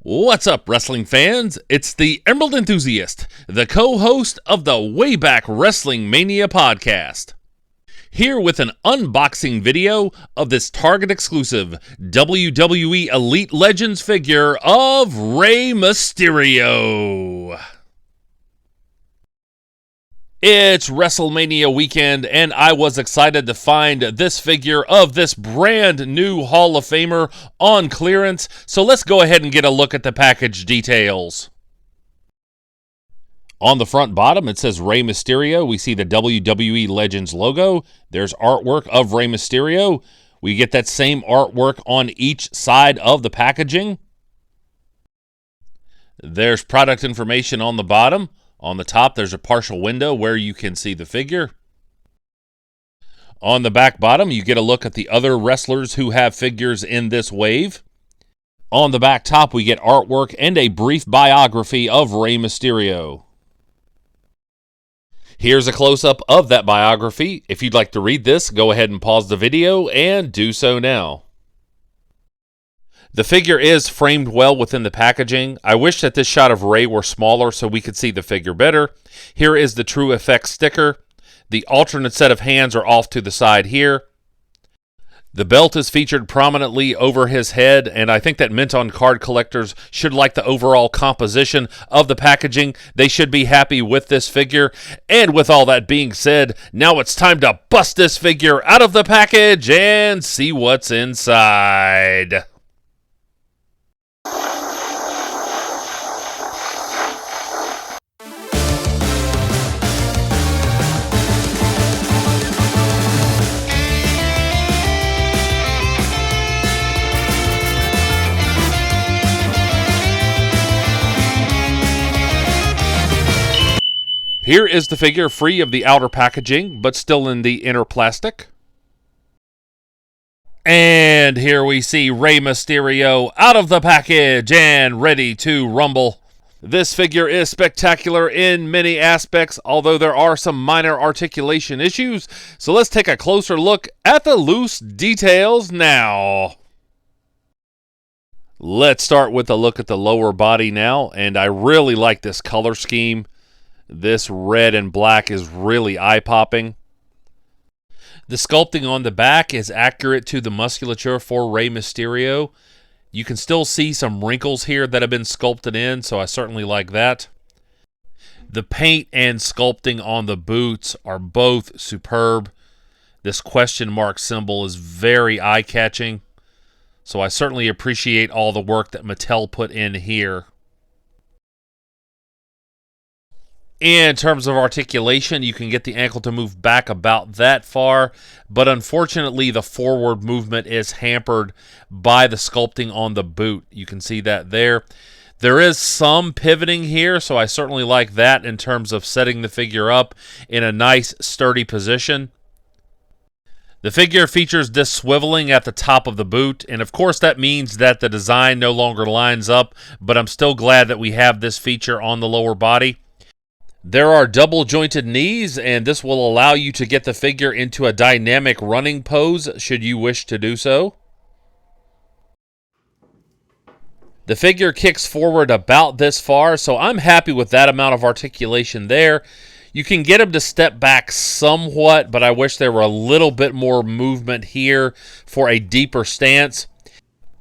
What's up, wrestling fans? It's the Emerald Enthusiast, the co-host of the Wayback Wrestling Mania podcast. Here with an unboxing video of this Target exclusive WWE Elite Legends figure of Rey Mysterio. It's WrestleMania weekend, and I was excited to find this figure of this brand new Hall of Famer on clearance, so let's go ahead and get a look at the package details. On the front bottom, it says Rey Mysterio. We see the WWE Legends logo. There's artwork of Rey Mysterio. We get that same artwork on each side of the packaging. There's product information on the bottom. On the top, there's a partial window where you can see the figure. On the back bottom, you get a look at the other wrestlers who have figures in this wave. On the back top, we get artwork and a brief biography of Rey Mysterio. Here's a close-up of that biography. If you'd like to read this, go ahead and pause the video and do so now. The figure is framed well within the packaging. I wish that this shot of Rey were smaller so we could see the figure better. Here is the True Effects sticker. The alternate set of hands are off to the side here. The belt is featured prominently over his head, and I think that Mint on card collectors should like the overall composition of the packaging. They should be happy with this figure. And with all that being said, now it's time to bust this figure out of the package and see what's inside. Here is the figure free of the outer packaging, but still in the inner plastic. And here we see Rey Mysterio out of the package and ready to rumble. This figure is spectacular in many aspects, although there are some minor articulation issues. So let's take a closer look at the loose details now. Let's start with a look at the lower body now, and I really like this color scheme. This red and black is really eye-popping. The sculpting on the back is accurate to the musculature for Rey Mysterio. You can still see some wrinkles here that have been sculpted in, so I certainly like that. The paint and sculpting on the boots are both superb. This question mark symbol is very eye-catching, so I certainly appreciate all the work that Mattel put in here. In terms of articulation, you can get the ankle to move back about that far, but unfortunately the forward movement is hampered by the sculpting on the boot. You can see that there. There is some pivoting here, so I certainly like that in terms of setting the figure up in a nice, sturdy position. The figure features this swiveling at the top of the boot, and of course that means that the design no longer lines up, but I'm still glad that we have this feature on the lower body. There are double jointed knees, and this will allow you to get the figure into a dynamic running pose should you wish to do so. The figure kicks forward about this far, so I'm happy with that amount of articulation there. You can get him to step back somewhat, but I wish there were a little bit more movement here for a deeper stance.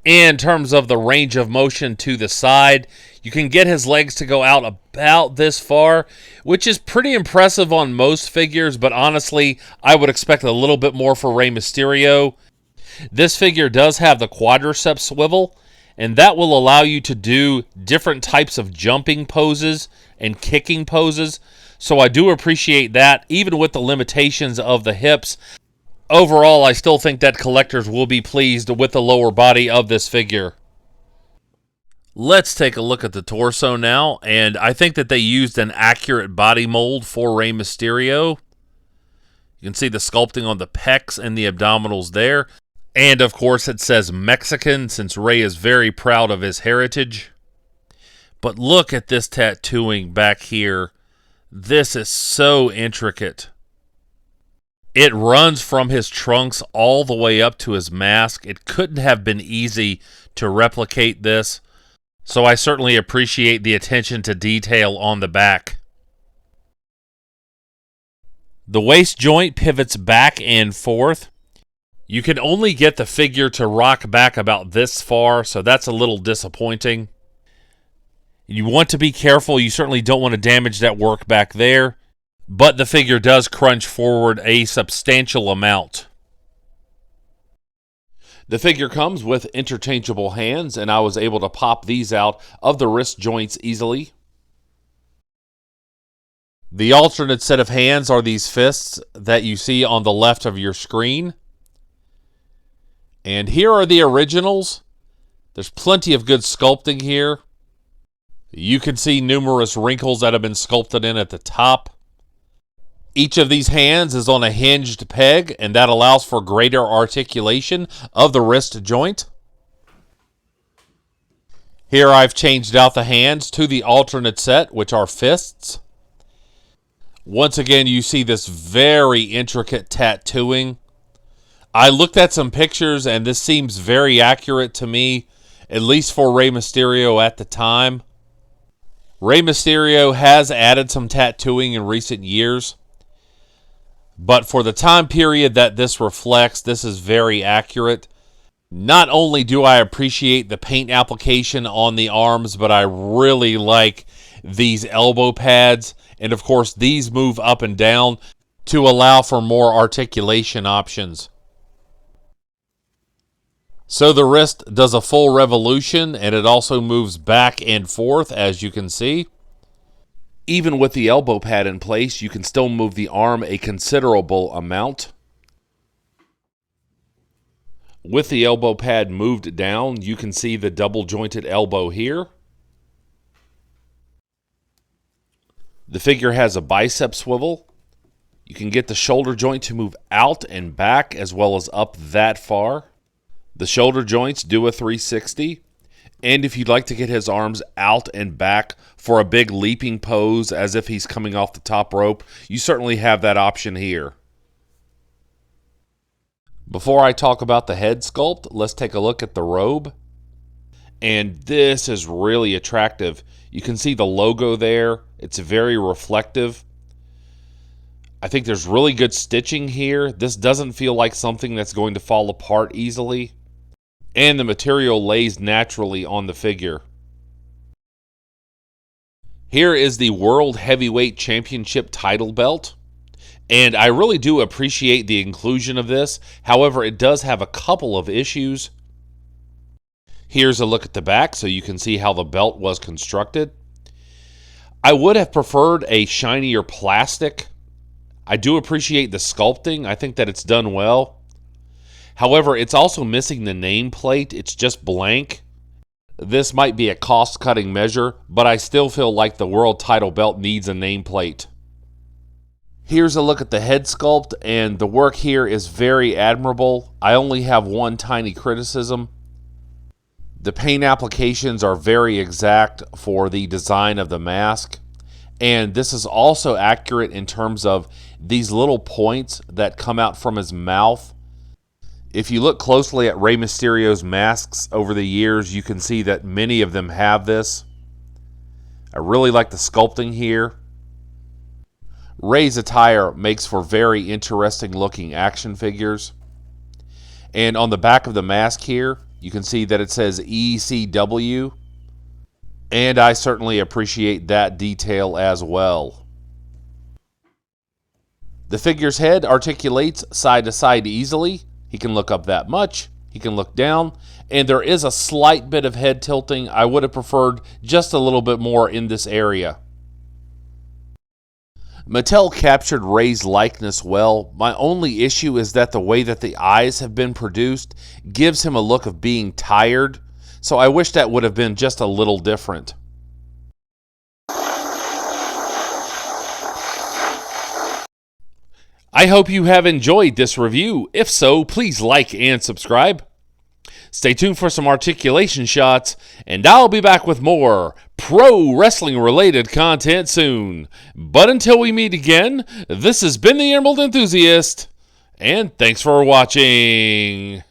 In terms of the range of motion to the side, you can get his legs to go out about this far, which is pretty impressive on most figures, but honestly, I would expect a little bit more for Rey Mysterio. This figure does have the quadricep swivel, and that will allow you to do different types of jumping poses and kicking poses, so I do appreciate that, even with the limitations of the hips. Overall, I still think that collectors will be pleased with the lower body of this figure. Let's take a look at the torso now, and I think that they used an accurate body mold for Rey Mysterio. You can see the sculpting on the pecs and the abdominals there. And of course it says Mexican, since Rey is very proud of his heritage. But look at this tattooing back here. This is so intricate. It runs from his trunks all the way up to his mask. It couldn't have been easy to replicate this. So I certainly appreciate the attention to detail on the back. The waist joint pivots back and forth. You can only get the figure to rock back about this far, so that's a little disappointing. You want to be careful. You certainly don't want to damage that work back there, but the figure does crunch forward a substantial amount. The figure comes with interchangeable hands, and I was able to pop these out of the wrist joints easily. The alternate set of hands are these fists that you see on the left of your screen. And here are the originals. There's plenty of good sculpting here. You can see numerous wrinkles that have been sculpted in at the top. Each of these hands is on a hinged peg, and that allows for greater articulation of the wrist joint. Here I've changed out the hands to the alternate set, which are fists. Once again, you see this very intricate tattooing. I looked at some pictures, and this seems very accurate to me, at least for Rey Mysterio at the time. Rey Mysterio has added some tattooing in recent years, but for the time period that this reflects, this is very accurate. Not only do I appreciate the paint application on the arms, but I really like these elbow pads, and of course these move up and down to allow for more articulation options. So the wrist does a full revolution, and it also moves back and forth, as you can see. Even with the elbow pad in place, you can still move the arm a considerable amount. With the elbow pad moved down, you can see the double jointed elbow here. The figure has a bicep swivel. You can get the shoulder joint to move out and back as well as up that far. The shoulder joints do a 360, and if you'd like to get his arms out and back for a big leaping pose as if he's coming off the top rope, you certainly have that option here. Before I talk about the head sculpt, let's take a look at the robe. And this is really attractive. You can see the logo there. It's very reflective. I think there's really good stitching here. This doesn't feel like something that's going to fall apart easily. And the material lays naturally on the figure. Here is the World Heavyweight Championship title belt. And I really do appreciate the inclusion of this. However, it does have a couple of issues. Here's a look at the back so you can see how the belt was constructed. I would have preferred a shinier plastic. I do appreciate the sculpting. I think that it's done well. However, it's also missing the nameplate. It's just blank. This might be a cost-cutting measure, but I still feel like the world title belt needs a nameplate. Here's a look at the head sculpt, and the work here is very admirable. I only have one tiny criticism. The paint applications are very exact for the design of the mask, and this is also accurate in terms of these little points that come out from his mouth. If you look closely at Rey Mysterio's masks over the years, you can see that many of them have this. I really like the sculpting here. Rey's attire makes for very interesting looking action figures. And on the back of the mask here, you can see that it says ECW. And I certainly appreciate that detail as well. The figure's head articulates side to side easily. He can look up that much. He can look down. And there is a slight bit of head tilting. I would have preferred just a little bit more in this area. Mattel captured Rey's likeness well. My only issue is that the way that the eyes have been produced gives him a look of being tired. So I wish that would have been just a little different. I hope you have enjoyed this review. If so, please like and subscribe. Stay tuned for some articulation shots, and I'll be back with more pro wrestling related content soon. But until we meet again, this has been the Emerald Enthusiast, and thanks for watching.